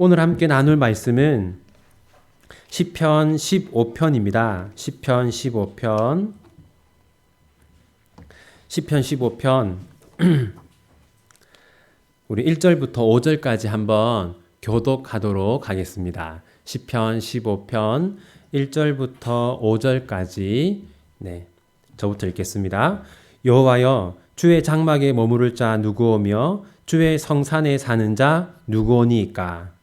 오늘 함께 나눌 말씀은 시편 15편입니다. 시편 15편. 시편 15편 우리 1절부터 5절까지 한번 교독하도록 하겠습니다. 시편 15편 1절부터 5절까지 저부터 읽겠습니다. 여호와여, 주의 장막에 머무를 자 누구오며 주의 성산에 사는 자 누구오니이까?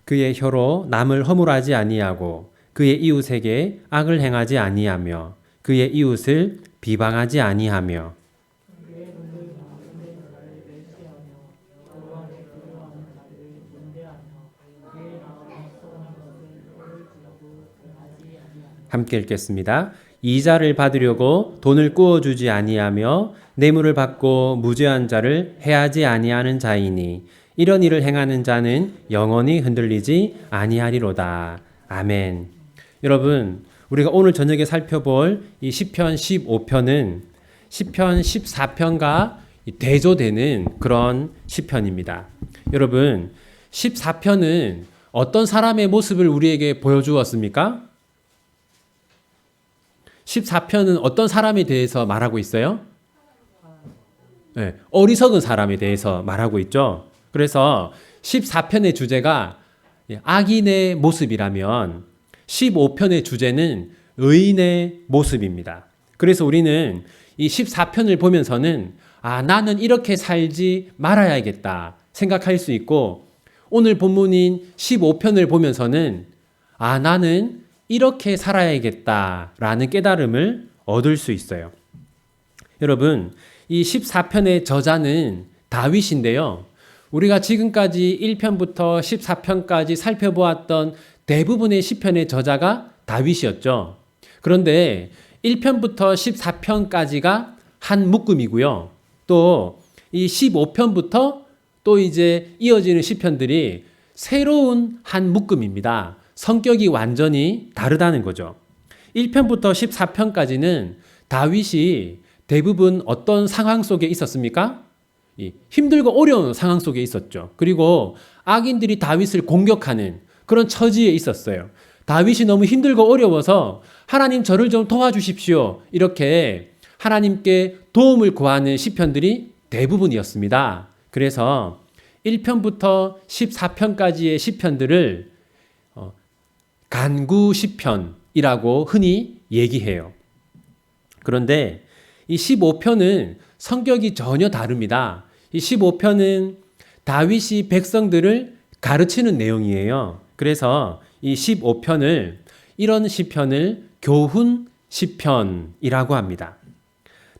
그의 혀로 남을 허물하지 아니하고 그의 이웃에게 악을 행하지 아니하며 그의 이웃을 비방하지 아니하며 함께 읽겠습니다. 이자를 받으려고 돈을 꾸어주지 아니하며 뇌물을 받고 무죄한 자를 해하지 아니하는 자이니 이런 일을 행하는 자는 영원히 흔들리지 아니하리로다. 아멘. 여러분, 우리가 오늘 저녁에 살펴볼 이 시편 15편은 시편 14편과 대조되는 그런 시편입니다. 여러분, 14편은 어떤 사람의 모습을 우리에게 보여주었습니까? 14편은 어떤 사람에 대해서 말하고 있어요? 어리석은 사람에 대해서 말하고 있죠. 그래서 14편의 주제가 악인의 모습이라면 15편의 주제는 의인의 모습입니다. 그래서 우리는 이 14편을 보면서는 나는 이렇게 살지 말아야겠다 생각할 수 있고, 오늘 본문인 15편을 보면서는 나는 이렇게 살아야겠다라는 깨달음을 얻을 수 있어요. 여러분, 이 14편의 저자는 다윗인데요. 우리가 지금까지 1편부터 14편까지 살펴보았던 대부분의 시편의 저자가 다윗이었죠. 그런데 1편부터 14편까지가 한 묶음이고요. 또 이 15편부터 또 이제 이어지는 시편들이 새로운 한 묶음입니다. 성격이 완전히 다르다는 거죠. 1편부터 14편까지는 다윗이 대부분 어떤 상황 속에 있었습니까? 힘들고 어려운 상황 속에 있었죠. 그리고 악인들이 다윗을 공격하는 그런 처지에 있었어요. 다윗이 너무 힘들고 어려워서 하나님 저를 좀 도와주십시오. 이렇게 하나님께 도움을 구하는 시편들이 대부분이었습니다. 그래서 1편부터 14편까지의 시편들을 간구 시편이라고 흔히 얘기해요. 그런데 이 15편은 성격이 전혀 다릅니다. 이 15편은 다윗이 백성들을 가르치는 내용이에요. 그래서 이 15편을, 이런 시편을 교훈 시편이라고 합니다.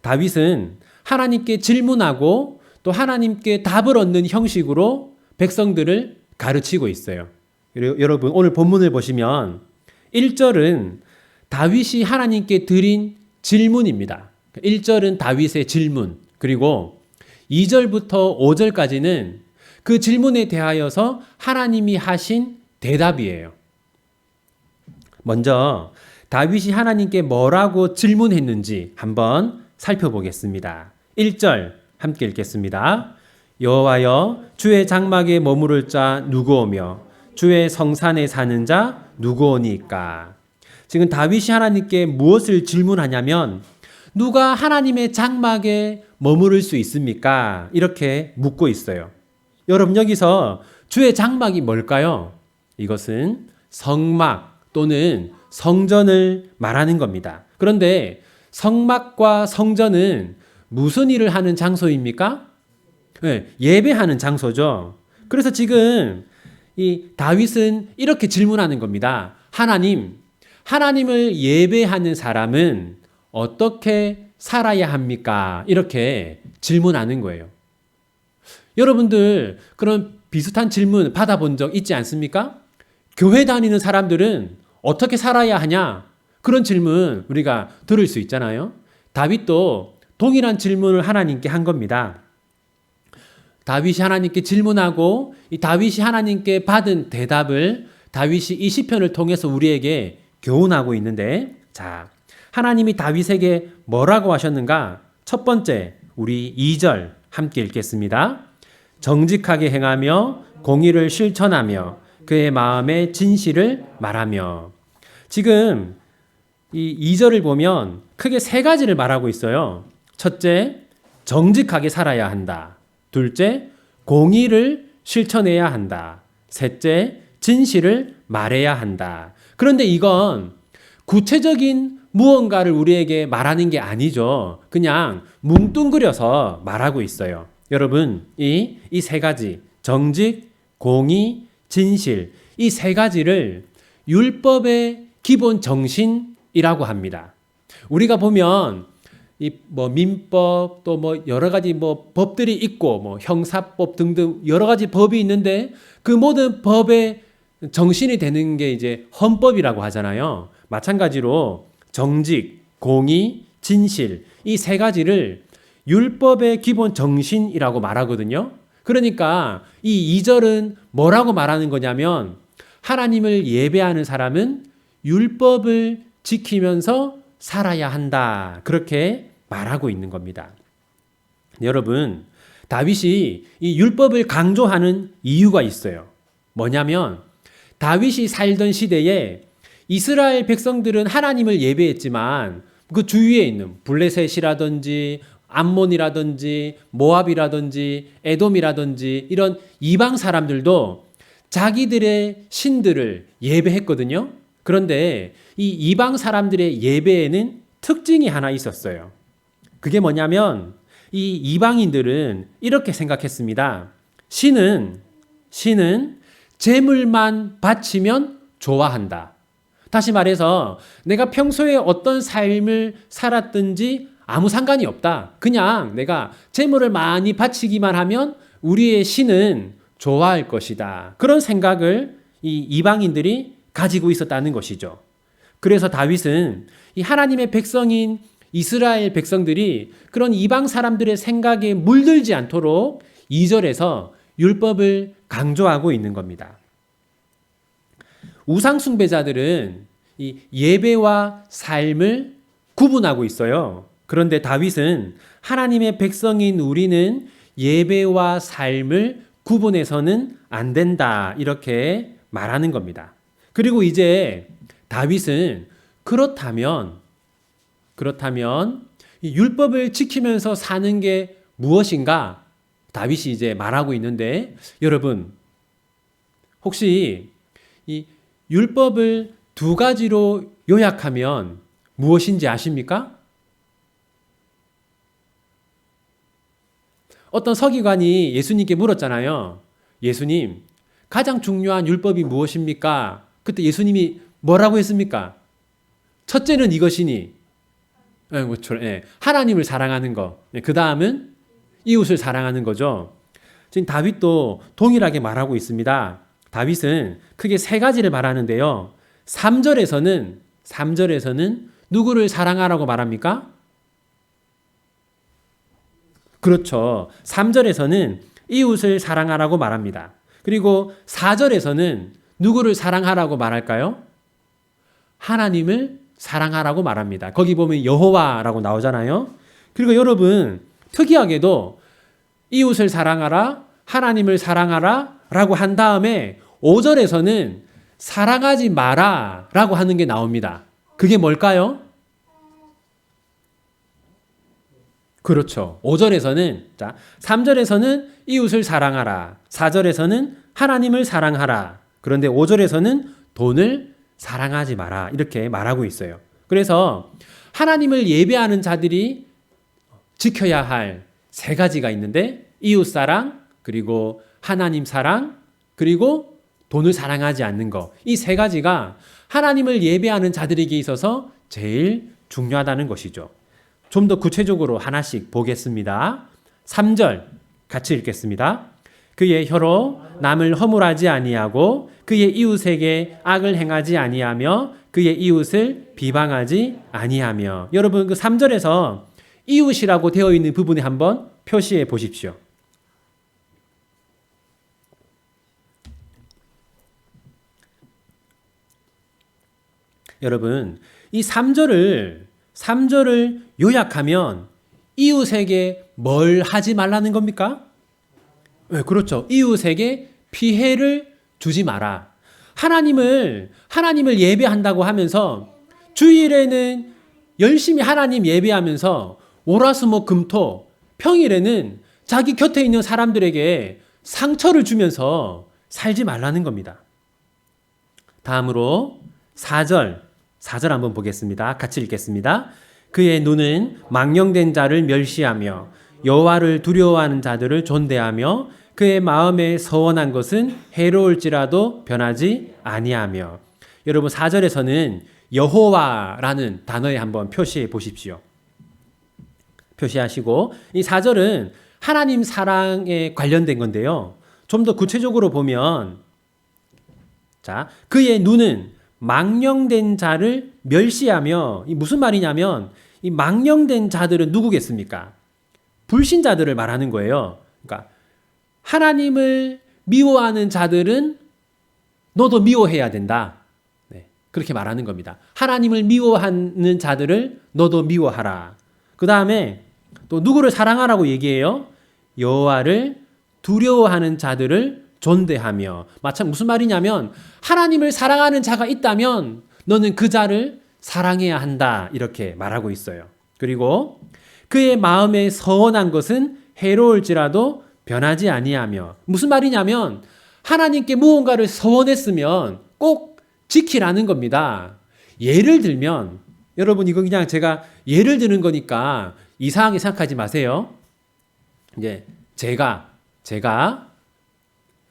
다윗은 하나님께 질문하고 또 하나님께 답을 얻는 형식으로 백성들을 가르치고 있어요. 여러분, 오늘 본문을 보시면 1절은 다윗이 하나님께 드린 질문입니다. 1절은 다윗의 질문, 그리고 2절부터 5절까지는 그 질문에 대하여서 하나님이 하신 대답이에요. 먼저 다윗이 하나님께 뭐라고 질문했는지 한번 살펴보겠습니다. 1절 함께 읽겠습니다. 여호와여, 주의 장막에 머무를 자 누구오며 주의 성산에 사는 자 누구오니까? 지금 다윗이 하나님께 무엇을 질문하냐면, 누가 하나님의 장막에 머무를 수 있습니까? 이렇게 묻고 있어요. 여러분, 여기서 주의 장막이 뭘까요? 이것은 성막 또는 성전을 말하는 겁니다. 그런데 성막과 성전은 무슨 일을 하는 장소입니까? 예배하는 장소죠. 그래서 지금 이 다윗은 이렇게 질문하는 겁니다. 하나님을 예배하는 사람은 어떻게 살아야 합니까? 이렇게 질문하는 거예요. 여러분들 그런 비슷한 질문 받아본 적 있지 않습니까? 교회 다니는 사람들은 어떻게 살아야 하냐? 그런 질문 우리가 들을 수 있잖아요. 다윗도 동일한 질문을 하나님께 한 겁니다. 다윗이 하나님께 질문하고 이 다윗이 하나님께 받은 대답을 다윗이 이 시편을 통해서 우리에게 교훈하고 있는데, 자, 하나님이 다윗에게 뭐라고 하셨는가? 첫 번째, 우리 2절 함께 읽겠습니다. 정직하게 행하며 공의를 실천하며 그의 마음의 진실을 말하며. 지금 이 2절을 보면 크게 세 가지를 말하고 있어요. 첫째, 정직하게 살아야 한다. 둘째, 공의를 실천해야 한다. 셋째, 진실을 말해야 한다. 그런데 이건 구체적인 무언가를 우리에게 말하는 게 아니죠. 그냥 뭉뚱그려서 말하고 있어요. 여러분, 이 세 가지, 정직, 공의, 진실, 이 세 가지를 율법의 기본 정신이라고 합니다. 우리가 보면 민법 또 여러 가지 법들이 있고 형사법 등등 여러 가지 법이 있는데 그 모든 법의 정신이 되는 게 이제 헌법이라고 하잖아요. 마찬가지로 정직, 공의, 진실 이 세 가지를 율법의 기본 정신이라고 말하거든요. 그러니까 이 2절은 뭐라고 말하는 거냐면 하나님을 예배하는 사람은 율법을 지키면서 살아야 한다. 그렇게 말하고 있는 겁니다. 여러분, 다윗이 이 율법을 강조하는 이유가 있어요. 뭐냐면 다윗이 살던 시대에 이스라엘 백성들은 하나님을 예배했지만 그 주위에 있는 블레셋이라든지 암몬이라든지 모압이라든지 에돔이라든지 이런 이방 사람들도 자기들의 신들을 예배했거든요. 그런데 이 이방 사람들의 예배에는 특징이 하나 있었어요. 그게 뭐냐면 이 이방인들은 이렇게 생각했습니다. 신은 제물만 바치면 좋아한다. 다시 말해서 내가 평소에 어떤 삶을 살았든지 아무 상관이 없다. 그냥 내가 제물을 많이 바치기만 하면 우리의 신은 좋아할 것이다. 그런 생각을 이 이방인들이 가지고 있었다는 것이죠. 그래서 다윗은 이 하나님의 백성인 이스라엘 백성들이 그런 이방 사람들의 생각에 물들지 않도록 2절에서 율법을 강조하고 있는 겁니다. 우상 숭배자들은 이 예배와 삶을 구분하고 있어요. 그런데 다윗은 하나님의 백성인 우리는 예배와 삶을 구분해서는 안 된다. 이렇게 말하는 겁니다. 그리고 이제 다윗은 그렇다면 이 율법을 지키면서 사는 게 무엇인가? 다윗이 이제 말하고 있는데 여러분 혹시 이 율법을 두 가지로 요약하면 무엇인지 아십니까? 어떤 서기관이 예수님께 물었잖아요. 예수님, 가장 중요한 율법이 무엇입니까? 그때 예수님이 뭐라고 했습니까? 첫째는 이것이니 하나님을 사랑하는 것. 그 다음은 이웃을 사랑하는 거죠. 지금 다윗도 동일하게 말하고 있습니다. 다윗은 크게 세 가지를 말하는데요. 3절에서는 누구를 사랑하라고 말합니까? 그렇죠. 3절에서는 이웃을 사랑하라고 말합니다. 그리고 4절에서는 누구를 사랑하라고 말할까요? 하나님을 사랑하라고 말합니다. 거기 보면 여호와라고 나오잖아요. 그리고 여러분 특이하게도 이웃을 사랑하라, 하나님을 사랑하라 라고 한 다음에 5절에서는 사랑하지 마라 라고 하는 게 나옵니다. 그게 뭘까요? 그렇죠. 5절에서는 3절에서는 이웃을 사랑하라. 4절에서는 하나님을 사랑하라. 그런데 5절에서는 돈을 사랑하지 마라. 이렇게 말하고 있어요. 그래서 하나님을 예배하는 자들이 지켜야 할 세 가지가 있는데 이웃 사랑, 그리고 하나님 사랑, 그리고 돈을 사랑하지 않는 것. 이 세 가지가 하나님을 예배하는 자들에게 있어서 제일 중요하다는 것이죠. 좀 더 구체적으로 하나씩 보겠습니다. 3절 같이 읽겠습니다. 그의 혀로 남을 허물하지 아니하고 그의 이웃에게 악을 행하지 아니하며 그의 이웃을 비방하지 아니하며. 여러분 그 3절에서 이웃이라고 되어 있는 부분에 한번 표시해 보십시오. 여러분 이 3절을 요약하면 이웃에게 뭘 하지 말라는 겁니까? 네, 그렇죠. 이웃에게 피해를 주지 마라. 하나님을 예배한다고 하면서 주일에는 열심히 하나님 예배하면서 월화수목금토 평일에는 자기 곁에 있는 사람들에게 상처를 주면서 살지 말라는 겁니다. 다음으로 4절 한번 보겠습니다. 같이 읽겠습니다. 그의 눈은 망령된 자를 멸시하며 여호와를 두려워하는 자들을 존대하며 그의 마음에 서원한 것은 해로울지라도 변하지 아니하며. 여러분 4절에서는 여호와라는 단어에 한번 표시해 보십시오. 표시하시고 이 4절은 하나님 사랑에 관련된 건데요. 좀 더 구체적으로 보면 자, 그의 눈은 망령된 자를 멸시하며 이 무슨 말이냐면 이 망령된 자들은 누구겠습니까? 불신자들을 말하는 거예요. 그러니까 하나님을 미워하는 자들은 너도 미워해야 된다. 네, 그렇게 말하는 겁니다. 하나님을 미워하는 자들을 너도 미워하라. 그 다음에 또 누구를 사랑하라고 얘기해요? 여호와를 두려워하는 자들을 존대하며. 마찬가지 무슨 말이냐면 하나님을 사랑하는 자가 있다면 너는 그 자를 사랑해야 한다. 이렇게 말하고 있어요. 그리고 그의 마음에 서원한 것은 해로울지라도 변하지 아니하며. 무슨 말이냐면 하나님께 무언가를 서원했으면 꼭 지키라는 겁니다. 예를 들면 여러분 이거 그냥 제가 예를 드는 거니까 이상하게 생각하지 마세요. 이제 제가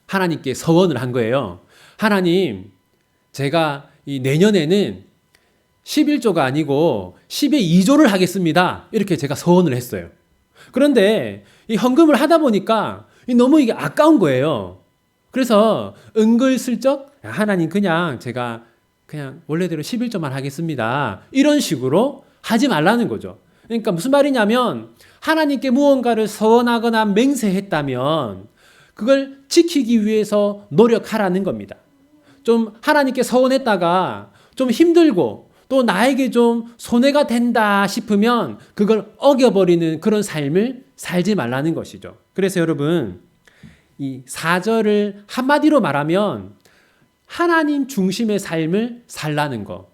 하나님께 서원을 한 거예요. 하나님, 제가 이 내년에는 11조가 아니고 10의 2조를 하겠습니다. 이렇게 제가 서원을 했어요. 그런데 이 헌금을 하다 보니까 너무 이게 아까운 거예요. 그래서 은근슬쩍 하나님 제가 그냥 원래대로 11조만 하겠습니다. 이런 식으로 하지 말라는 거죠. 그러니까 무슨 말이냐면 하나님께 무언가를 서원하거나 맹세했다면 그걸 지키기 위해서 노력하라는 겁니다. 좀 하나님께 서원했다가 좀 힘들고 또 나에게 좀 손해가 된다 싶으면 그걸 어겨버리는 그런 삶을 살지 말라는 것이죠. 그래서 여러분 이 4절을 한마디로 말하면 하나님 중심의 삶을 살라는 거.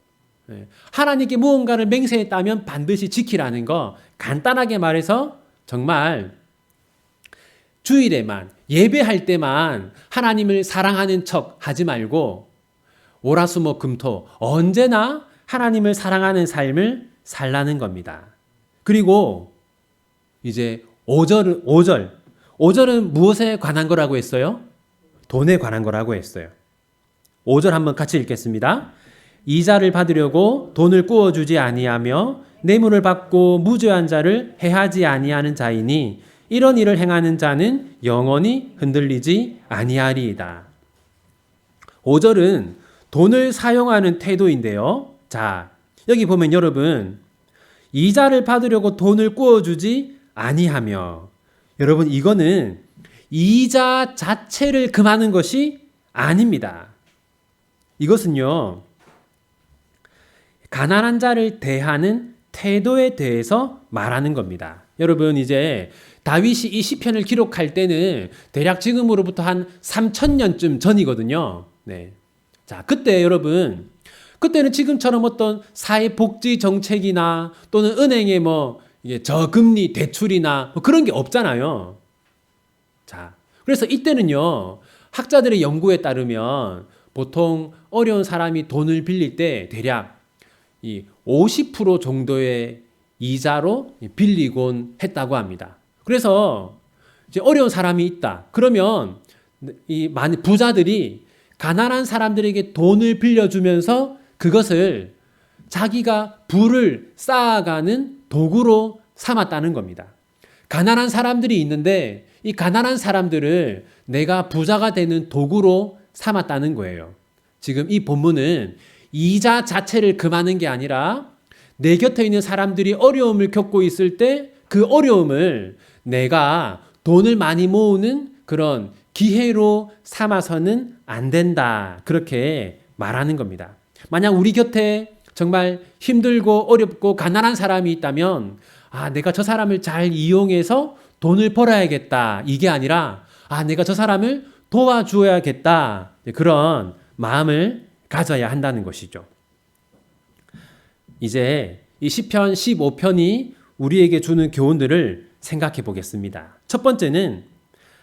하나님께 무언가를 맹세했다면 반드시 지키라는 거. 간단하게 말해서 정말 주일에만 예배할 때만 하나님을 사랑하는 척 하지 말고 월화수목금토 언제나 하나님을 사랑하는 삶을 살라는 겁니다. 그리고 이제 5절은 무엇에 관한 거라고 했어요? 돈에 관한 거라고 했어요. 5절 한번 같이 읽겠습니다. 이자를 받으려고 돈을 꾸어주지 아니하며 뇌물을 받고 무죄한 자를 해하지 아니하는 자이니 이런 일을 행하는 자는 영원히 흔들리지 아니하리이다. 5절은 돈을 사용하는 태도인데요. 자, 여기 보면 여러분 이자를 받으려고 돈을 꾸어주지 아니하며. 여러분 이거는 이자 자체를 금하는 것이 아닙니다. 이것은요 가난한 자를 대하는 태도에 대해서 말하는 겁니다. 여러분 이제 다윗이 이 시편을 기록할 때는 대략 지금으로부터 한 3000년쯤 전이거든요. 네. 자, 그때는 지금처럼 어떤 사회복지 정책이나 또는 은행에 이게 저금리 대출이나 그런 게 없잖아요. 자, 그래서 이때는요 학자들의 연구에 따르면 보통 어려운 사람이 돈을 빌릴 때 대략 이 50% 정도의 이자로 빌리곤 했다고 합니다. 그래서 이제 어려운 사람이 있다. 그러면 이 많은 부자들이 가난한 사람들에게 돈을 빌려주면서 그것을 자기가 부를 쌓아가는 도구로 삼았다는 겁니다. 가난한 사람들이 있는데 이 가난한 사람들을 내가 부자가 되는 도구로 삼았다는 거예요. 지금 이 본문은 이자 자체를 금하는 게 아니라 내 곁에 있는 사람들이 어려움을 겪고 있을 때 그 어려움을 내가 돈을 많이 모으는 그런 기회로 삼아서는 안 된다. 그렇게 말하는 겁니다. 만약 우리 곁에 정말 힘들고 어렵고 가난한 사람이 있다면 내가 저 사람을 잘 이용해서 돈을 벌어야겠다. 이게 아니라, 내가 저 사람을 도와주어야겠다. 그런 마음을 가져야 한다는 것이죠. 이제 이 시편 15편이 우리에게 주는 교훈들을 생각해 보겠습니다. 첫 번째는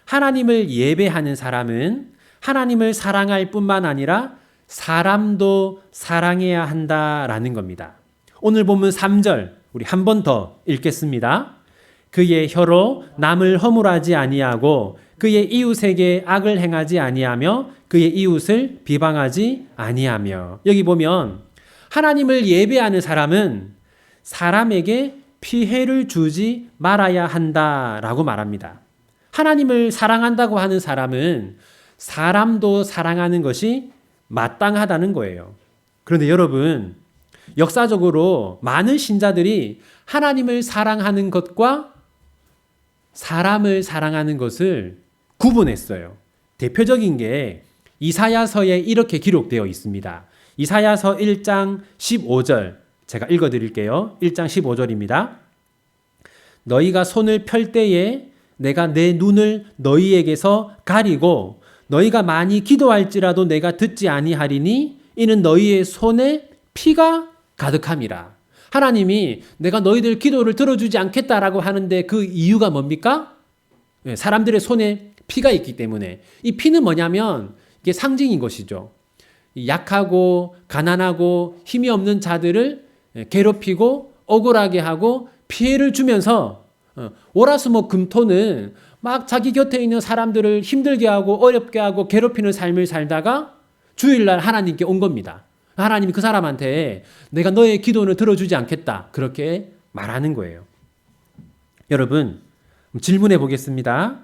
하나님을 예배하는 사람은 하나님을 사랑할 뿐만 아니라 사람도 사랑해야 한다라는 겁니다. 오늘 본문 3절 우리 한 번 더 읽겠습니다. 그의 혀로 남을 허물하지 아니하고 그의 이웃에게 악을 행하지 아니하며 그의 이웃을 비방하지 아니하며. 여기 보면 하나님을 예배하는 사람은 사람에게 피해를 주지 말아야 한다라고 말합니다. 하나님을 사랑한다고 하는 사람은 사람도 사랑하는 것이 마땅하다는 거예요. 그런데 여러분, 역사적으로 많은 신자들이 하나님을 사랑하는 것과 사람을 사랑하는 것을 구분했어요. 대표적인 게 이사야서에 이렇게 기록되어 있습니다. 이사야서 1장 15절 제가 읽어드릴게요. 1장 15절입니다. 너희가 손을 펼 때에 내가 내 눈을 너희에게서 가리고 너희가 많이 기도할지라도 내가 듣지 아니하리니 이는 너희의 손에 피가 가득함이라. 하나님이 내가 너희들 기도를 들어주지 않겠다라고 하는데 그 이유가 뭡니까? 사람들의 손에 피가 있기 때문에. 이 피는 뭐냐면 이게 상징인 것이죠. 약하고 가난하고 힘이 없는 자들을 괴롭히고 억울하게 하고 피해를 주면서 월화수목금토는 막 자기 곁에 있는 사람들을 힘들게 하고 어렵게 하고 괴롭히는 삶을 살다가 주일날 하나님께 온 겁니다. 하나님이 그 사람한테 내가 너의 기도를 들어주지 않겠다 그렇게 말하는 거예요. 여러분, 질문해 보겠습니다.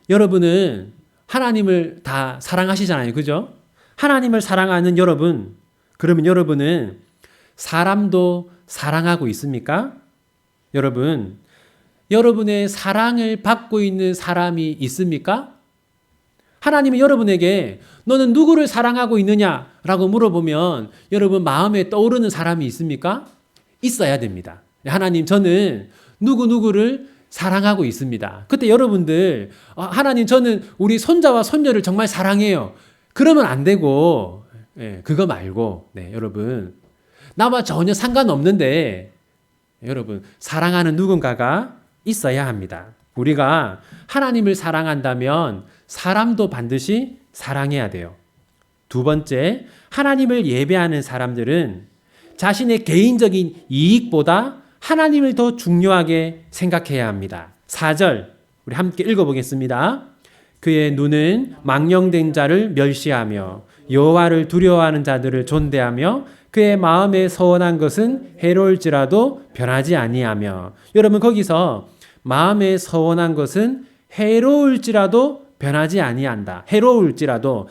여러분은 하나님을 다 사랑하시잖아요. 그죠? 하나님을 사랑하는 여러분, 그러면 여러분은 사람도 사랑하고 있습니까? 여러분, 여러분의 사랑을 받고 있는 사람이 있습니까? 하나님이 여러분에게 너는 누구를 사랑하고 있느냐라고 물어보면 여러분 마음에 떠오르는 사람이 있습니까? 있어야 됩니다. 하나님, 저는 누구누구를 사랑하고 있습니다. 그때 여러분들, 하나님, 저는 우리 손자와 손녀를 정말 사랑해요. 그러면 안 되고, 그거 말고, 여러분, 나와 전혀 상관없는데, 여러분, 사랑하는 누군가가 있어야 합니다. 우리가 하나님을 사랑한다면 사람도 반드시 사랑해야 돼요. 두 번째, 하나님을 예배하는 사람들은 자신의 개인적인 이익보다 하나님을 더 중요하게 생각해야 합니다. 4절, 우리 함께 읽어보겠습니다. 그의 눈은 망령된 자를 멸시하며 여호와를 두려워하는 자들을 존대하며 그의 마음에 서원한 것은 해로울지라도 변하지 아니하며. 여러분, 거기서 마음에 서원한 것은 해로울지라도 변하지 아니한다. 해로울지라도,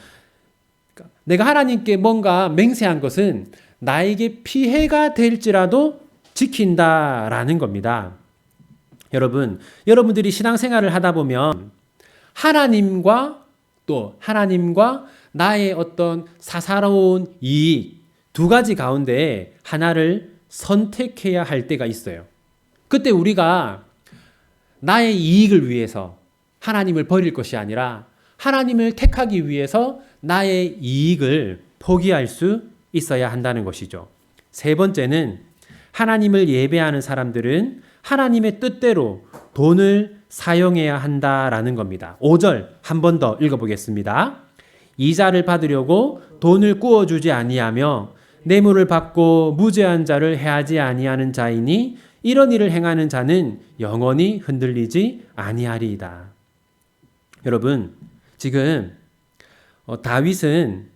내가 하나님께 뭔가 맹세한 것은 나에게 피해가 될지라도 지킨다라는 겁니다. 여러분, 여러분들이 신앙생활을 하다 보면 하나님과 나의 어떤 사사로운 이익 두 가지 가운데 하나를 선택해야 할 때가 있어요. 그때 우리가 나의 이익을 위해서 하나님을 버릴 것이 아니라 하나님을 택하기 위해서 나의 이익을 포기할 수 있어야 한다는 것이죠. 세 번째는 하나님을 예배하는 사람들은 하나님의 뜻대로 돈을 사용해야 한다라는 겁니다. 5절 한 번 더 읽어보겠습니다. 이자를 받으려고 돈을 꾸어주지 아니하며 뇌물을 받고 무죄한 자를 해하지 아니하는 자이니 이런 일을 행하는 자는 영원히 흔들리지 아니하리이다. 여러분, 지금 다윗은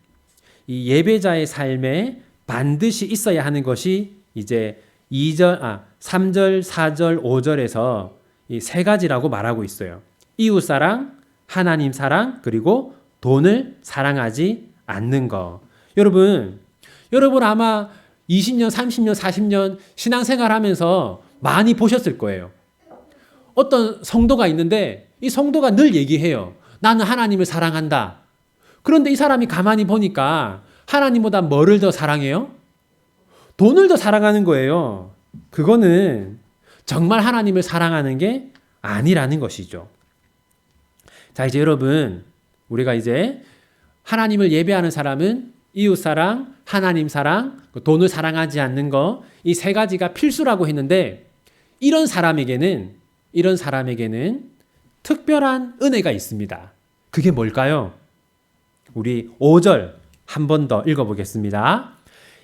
이 예배자의 삶에 반드시 있어야 하는 것이 이제 3절, 4절, 5절에서 이 세 가지라고 말하고 있어요. 이웃 사랑, 하나님 사랑, 그리고 돈을 사랑하지 않는 거. 여러분 아마 20년, 30년, 40년 신앙생활 하면서 많이 보셨을 거예요. 어떤 성도가 있는데 이 성도가 늘 얘기해요. 나는 하나님을 사랑한다. 그런데 이 사람이 가만히 보니까 하나님보다 뭐를 더 사랑해요? 돈을 더 사랑하는 거예요. 그거는 정말 하나님을 사랑하는 게 아니라는 것이죠. 자, 이제 여러분, 우리가 이제 하나님을 예배하는 사람은 이웃 사랑, 하나님 사랑, 돈을 사랑하지 않는 거, 이 세 가지가 필수라고 했는데, 이런 사람에게는 특별한 은혜가 있습니다. 그게 뭘까요? 우리 5절 한 번 더 읽어보겠습니다.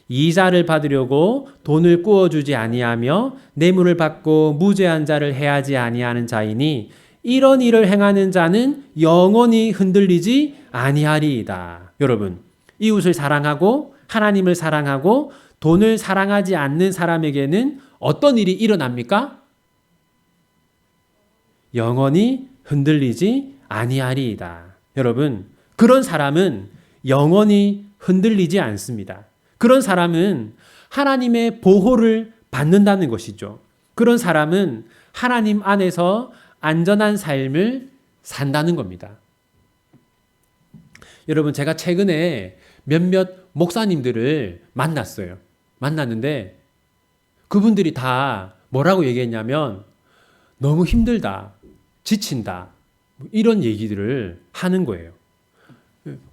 이자를 받으려고 돈을 꾸어주지 아니하며 뇌물을 받고 무죄한 자를 해하지 아니하는 자이니 이런 일을 행하는 자는 영원히 흔들리지 아니하리이다. 여러분, 이웃을 사랑하고 하나님을 사랑하고 돈을 사랑하지 않는 사람에게는 어떤 일이 일어납니까? 영원히 흔들리지 아니하리이다. 여러분, 그런 사람은 영원히 흔들리지 않습니다. 그런 사람은 하나님의 보호를 받는다는 것이죠. 그런 사람은 하나님 안에서 안전한 삶을 산다는 겁니다. 여러분, 제가 최근에 몇몇 목사님들을 만났는데 그분들이 다 뭐라고 얘기했냐면 너무 힘들다, 지친다, 이런 얘기들을 하는 거예요.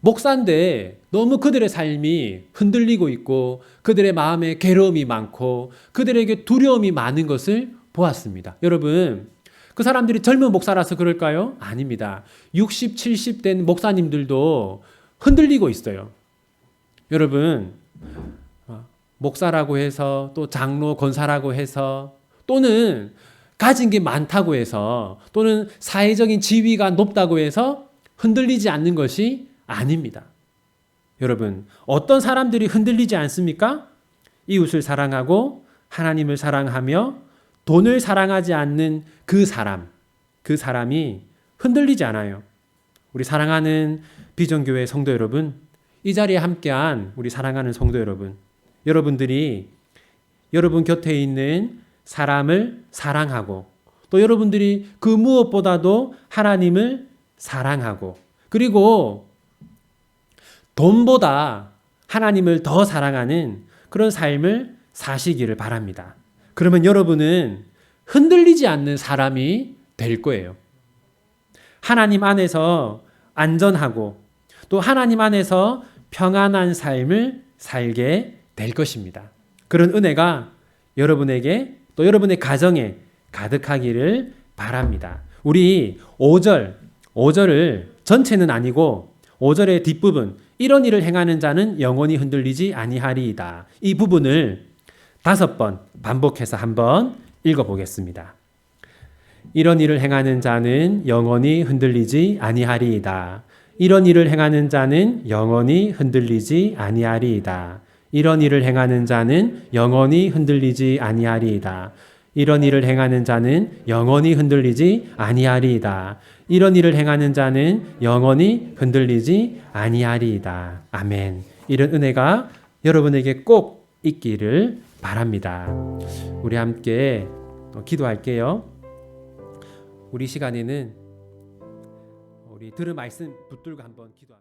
목사인데 너무 그들의 삶이 흔들리고 있고 그들의 마음에 괴로움이 많고 그들에게 두려움이 많은 것을 보았습니다. 여러분, 그 사람들이 젊은 목사라서 그럴까요? 아닙니다. 60, 70 된 목사님들도 흔들리고 있어요. 여러분, 목사라고 해서 또 장로, 권사라고 해서 또는 가진 게 많다고 해서 또는 사회적인 지위가 높다고 해서 흔들리지 않는 것이 아닙니다. 여러분, 어떤 사람들이 흔들리지 않습니까? 이웃을 사랑하고 하나님을 사랑하며 돈을 사랑하지 않는 그 사람이 흔들리지 않아요. 우리 사랑하는 비전교회 성도 여러분, 이 자리에 함께한 우리 사랑하는 성도 여러분, 여러분들이 여러분 곁에 있는 사람을 사랑하고 또 여러분들이 그 무엇보다도 하나님을 사랑하고 그리고 돈보다 하나님을 더 사랑하는 그런 삶을 사시기를 바랍니다. 그러면 여러분은 흔들리지 않는 사람이 될 거예요. 하나님 안에서 안전하고 또 하나님 안에서 평안한 삶을 살게 될 것입니다. 그런 은혜가 여러분에게 또 여러분의 가정에 가득하기를 바랍니다. 우리 5절을 전체는 아니고 5절의 뒷부분, 이런 일을 행하는 자는 영원히 흔들리지 아니하리이다. 이 부분을 5번 반복해서 한번 읽어보겠습니다. 이런 일을 행하는 자는 영원히 흔들리지 아니하리이다. 이런 일을 행하는 자는 영원히 흔들리지 아니하리이다. 이런 일을 행하는 자는 영원히 흔들리지 아니하리이다. 이런 일을 행하는 자는 영원히 흔들리지 아니하리이다. 이런 일을 행하는 자는 영원히 흔들리지 아니하리이다. 아멘. 이런 은혜가 여러분에게 꼭 있기를 바랍니다. 우리 함께 기도할게요. 우리 시간에는 우리 들은 말씀 붙들고 한번 기도합니다.